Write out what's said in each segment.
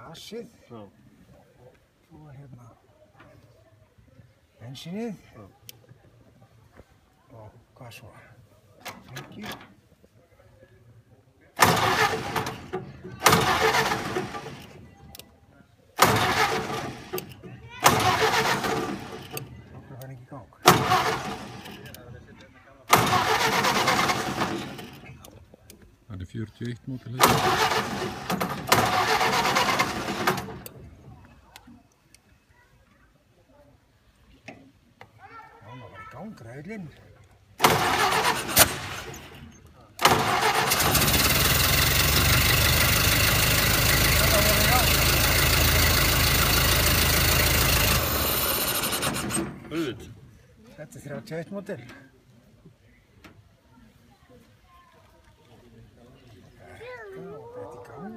gasið. Já. Svo hérna bensínið. Já. Og hvað svo? Tengi. Okkur fann ekki í gang. Það er 41 mótil þetta. Já, maður var í gang, ræðlinn. Auðvitað. Þetta er 31 módel. Þetta í gang.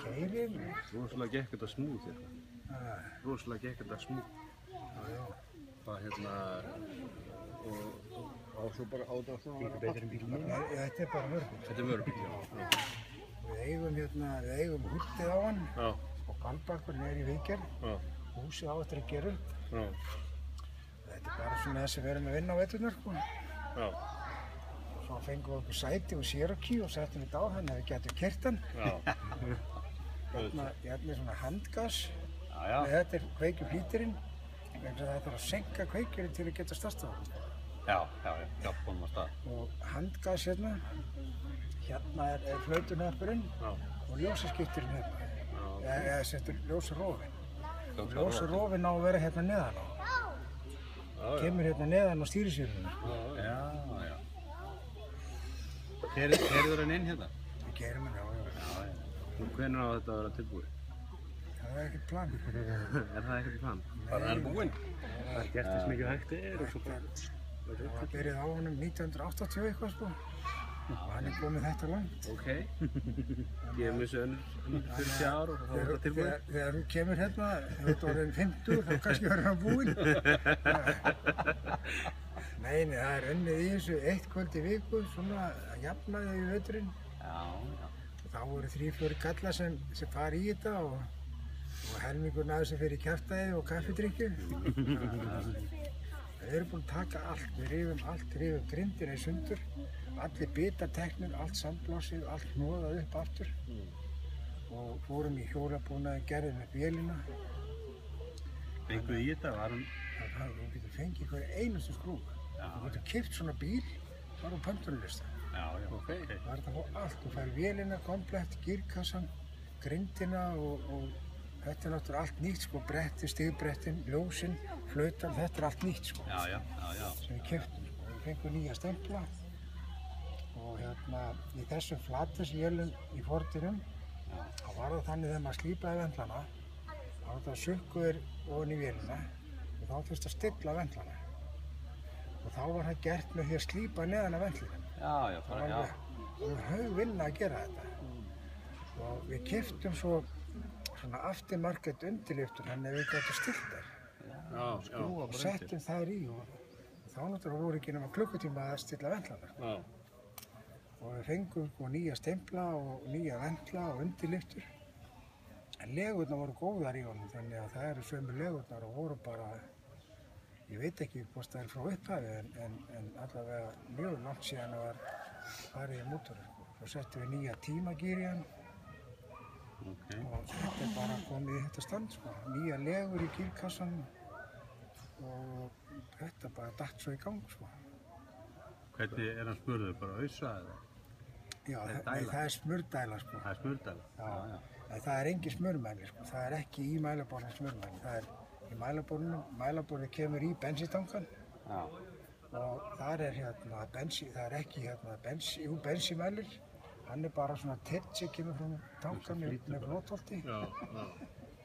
Keirir. Rosalega gekk þetta smúð hérna. Rosalega gekk þetta smúð. Það hérna og svo bara á þetta svona. Líka betur en bílum. Þetta er bara vörubíl. Þetta er vörubíl, já. Við eigum húttið á hann Já. og gangbarkurinn er í viðgerð. Já. Húsið á eftir að gera upp. Já. Þetta er bara svona þess að við erum að vinna á veturnar, sko. Já. Svo fengum við okkur sæti og Cherokee og settum þetta á hann ef við getum keyrt hann. Já. Hérna er svona handgas. Já, já. Þetta er kveikjuflýtirinn. Þetta er að senka kveikjurinn til að geta startað hann. Já, hjálpa honum að stað. Og handgas hérna. Hérna er flautuhnöppurinn og ljósaskipturinn hérna. Eða settur ljósarofinn. Ljósarofinn á að vera hérna neðan á. Kemur hérna neðan á stýrisvélina. Já. Keyrður hann inn hérna? Við keyrum hann, já. Hvenær á þetta að vera tilbúið? Það er ekkert plan. Er það ekkert plan? Bara hann búinn? Það er gert þess mikið hægt er og svo bara... Það byrjaði á honum 1980 eitthvað, sko. Og hann er komið þetta langt. Ok. Gefum þessu önnur 40 ár og þá er þetta tilbúið? Þegar þú kemur hérna, þú ert orðinn 50, þá kannski verður hann búinn. Nei, það er unnið í þessu eitt kvöld í viku, svona að jafna þau í veturinn. Já. Þá voru 3-4 kallar sem fara í þetta og helmingurinn af þessu fyrir kjaftæði og kaffidrykkju. Við erum búin að taka allt, við rifum grindina í sundur, allir bitateknir, allt sandblásið, allt hnoðað upp aftur og fórum í hjólabúnaði, gerðum upp vélina. Fenguð í þetta? Var hann... Þú getur fengið hverja einustu skrúfu. Þú getur keypt svona bíl, bara á pöntunarlista. Já, ok. Það er þetta að fá allt, þú fær vélina komplett, gírkassan, grindina og þetta er náttúrulega allt nýtt, sko, bretti, stigbrettin, ljósin, flautan, þetta er allt nýtt, sko. Já. Sem við keyptum, sko. Við fengum nýja stempla og hérna í þessum flatisvélum í Fordinum, þá var það þannig þegar maður slípaði vendlana, þá var þetta sukkuður ofan í vélina og þá þurfti að stilla vendlana. Og þá var það gert með því að slípa neðan af vendlinum. Já. Það var hög vinna að gera þetta. Og við keyptum svona aftermarket undirlyftur, þannig að við gætum stillt þær. Og settum þær í og þá náttúrulega voru ekki nema klukkutíma að stilla vendlana. Og við fengum nýja stempla og nýja vendla og undirlyftur. En legurnar voru góðar í honum, þannig að það eru sömu legurnar og voru bara, ég veit ekki hvort það er frá upphafi, en allavega mjög langt síðan það var farið í mótorinn. Svo settum við nýja tímagír í hann og þetta er bara komið í þetta stand, sko. Nýja legur í gírkassan og þetta bara datt svo í gang, sko. Hvernig er hann smurður? Bara ausa eða? Já, það er smurdæla, sko. Það er smurdæla? Já. Það er engin smurmæli, sko. Það er ekki í mælaborðinu smurmæli. Það er í mælaborðið kemur í bensíntankan og þar er hérna það er ekki hérna bensínmælir. Hann er bara svona titt sem kemur frá tankan með flotholti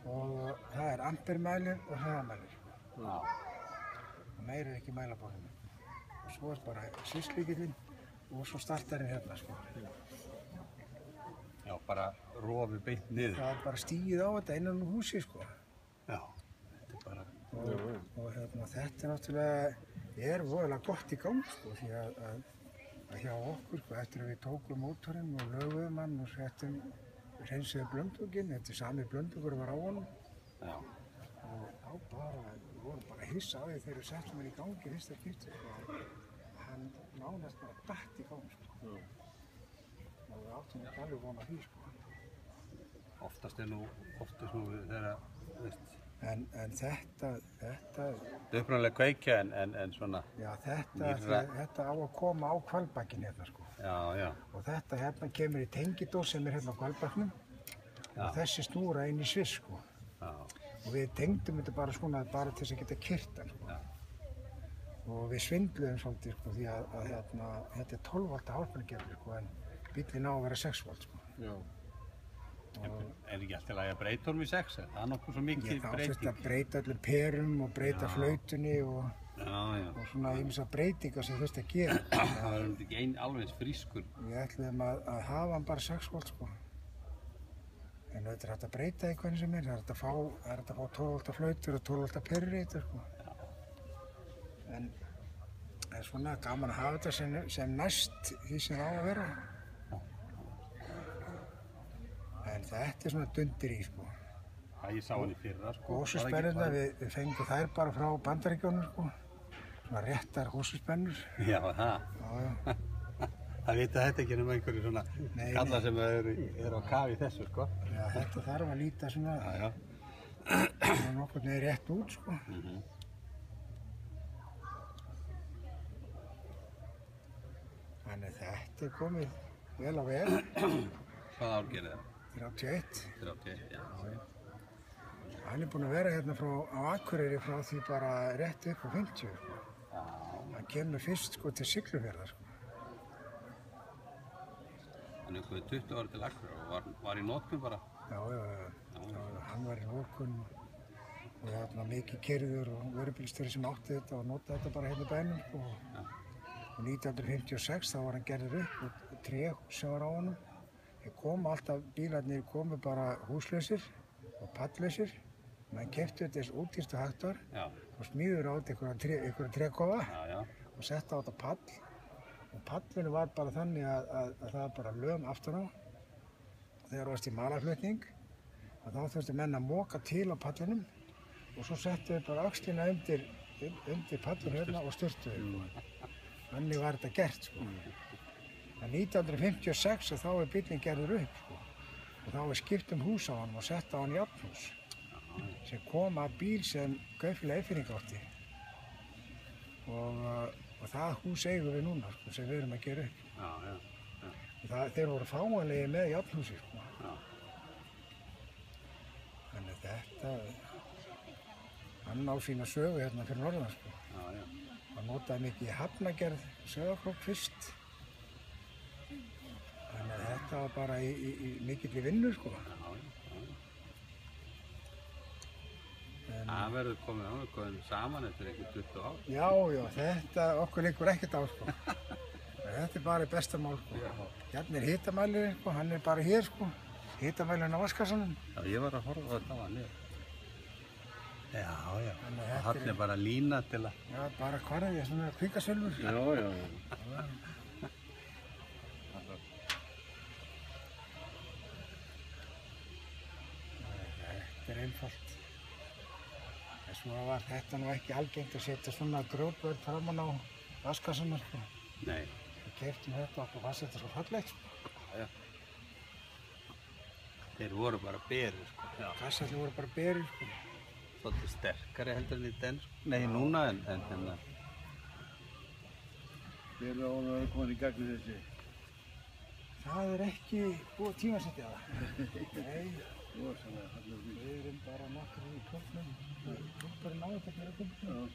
og það er ampermælir og hraðamælir. Og meira er ekki í mælaborðinu. Og svo er bara sýslíkillinn og svo startarinn hérna, sko. Já, bara rofið beint niður. Það er bara stíið á þetta innan úr húsi, sko. Já, þetta er bara... Og hérna, þetta náttúrulega er voðalega gott í gang, sko, því að hjá okkur, sko, eftir að við tókum mótorinn og löguðum hann og settum hreinsuðu blöndunginn, þetta sami blöndugur var á honum. Já. Og þá bara, við vorum bara hissa á því þegar við settum hann í gangi fyrsta skipti, sko. Hann nánast bara datt í gang, sko. Og við áttum ekki alveg von á því, sko. Oftast nú þegar, veist. En þetta... Þetta er upprunalega kveikja en svona... Já, þetta á að koma á hvalbakkinn hérna, sko. Já, já. Og þetta hérna kemur í tengidós sem er hérna á hvalbakknum. Og þessi snúra inn í Sviss, sko. Já. Og við tengdum þetta bara svona bara til þess að geta kyrt hann, sko. Og við svindluðum svolítið, sko, því að hérna, þetta er 12 volta hálfbanagerður, sko, en bíllinn á að vera 6 volt, sko. Já. Er ekki alltaf að breyta honum í 6? Það er nokkuð svo mikið breyting. Þá þurfti að breyta öllum perum og breyta flautunni og svona ýmsar breytingar sem þurfti að gera. Það er ekki alveg eins frískur. Við ætluðum að hafa hann bara 6 volt, sko. En auðvitað er hægt að breyta í hvernig sem er. Það er hægt að fá 12 volta flautur og 12 volta perur í þetta, sko. En það er svona gaman að hafa þetta sem næst því sem á að vera. En þetta er svona dundir í, sko. Ég sá hann í fyrra, sko. Hósuspennurnar, við fengum þær bara frá Bandaríkjunum, sko. Svona réttar hósuspennur. Já, það. Já. Það vita þetta ekki um einhverju svona kalla sem eru á kafi í þessu, sko. Já, þetta þarf að líta svona nokkurn veginn rétt út, sko. Þannig þetta er komið vel á vel. Hvaða ár gerir það? 31. 31, já. Hann er búinn að vera hérna á Akureyri frá því bara rétt upp á 50, sko. Hann kemur fyrst, sko, til Siglufjarðar, sko. Hann er komið 20 ára til Akureyri og var í notkun bara? Já, hann var í notkun og hérna mikið keyrður og vörubílstjóri sem átti þetta og notaði þetta bara hérna í bænum, sko. Og 1956 þá var hann gerður upp og tré sem var á honum. Bílarnir komu bara húslausir og palllausir. Menn keyptu þetta eins ódýrt og hægt var og smíður á þetta einhverja trékofa og setta á þetta pall. Og pallinu var bara þannig að það var bara löm aftan á. Þegar varst í malarflutning þá þurftu menn að moka til á pallinum og svo settu við bara öxlina undir pallinu hérna og styrtuðu. Þannig var þetta gert, sko. En 1956 þá er bíllinn gerður upp, sko. Og þá er skipt hús á hann og sett á hann jafnhús sem kom að bíl sem Kaupfélag Eyfirðinga átti. Og það hús eigum við núna, sko, sem við erum að gera upp. Þeir voru fáanlegir með jafnhúsi, sko. Þannig þetta, hann á sína sögu hérna fyrir norðan, sko. Hann notaði mikið í hafnagerð sögakrók fyrst. Þannig að þetta var bara í mikilli vinnu, sko. Það verður komið saman eftir einhvern 20 ár. Já, þetta okkur liggur ekkert á, sko. Þetta er bara besta mál, sko. Hérna er hitamælirinn, sko, hann er bara hér, sko. Hitamælirinn á vaskassanum. Já, ég var að horfa á þetta á hann, Já. Og hann er bara lína til að... Já, bara hvarðið, svona kvikasölfur. Já. Þetta er einfalt. En svo var þetta nú ekki algengt að setja svona grjótvörð framan á vaskassanum, sko. Nei. Við keyptum þetta og fannst þetta svo fallegt, sko. Já. Þeir voru bara berir, sko. Kassarnir voru bara berir, sko. Svolítið sterkari heldur en í den, sko. Nei, núna en hérna. Hver er það að koma í gagni þessi? Það er ekki búið tímasetja það. Nei. Rosalega fallegur bíll. Við erum bara nokkrir í klubnum. Klubburinn á þetta fyrir klubnum.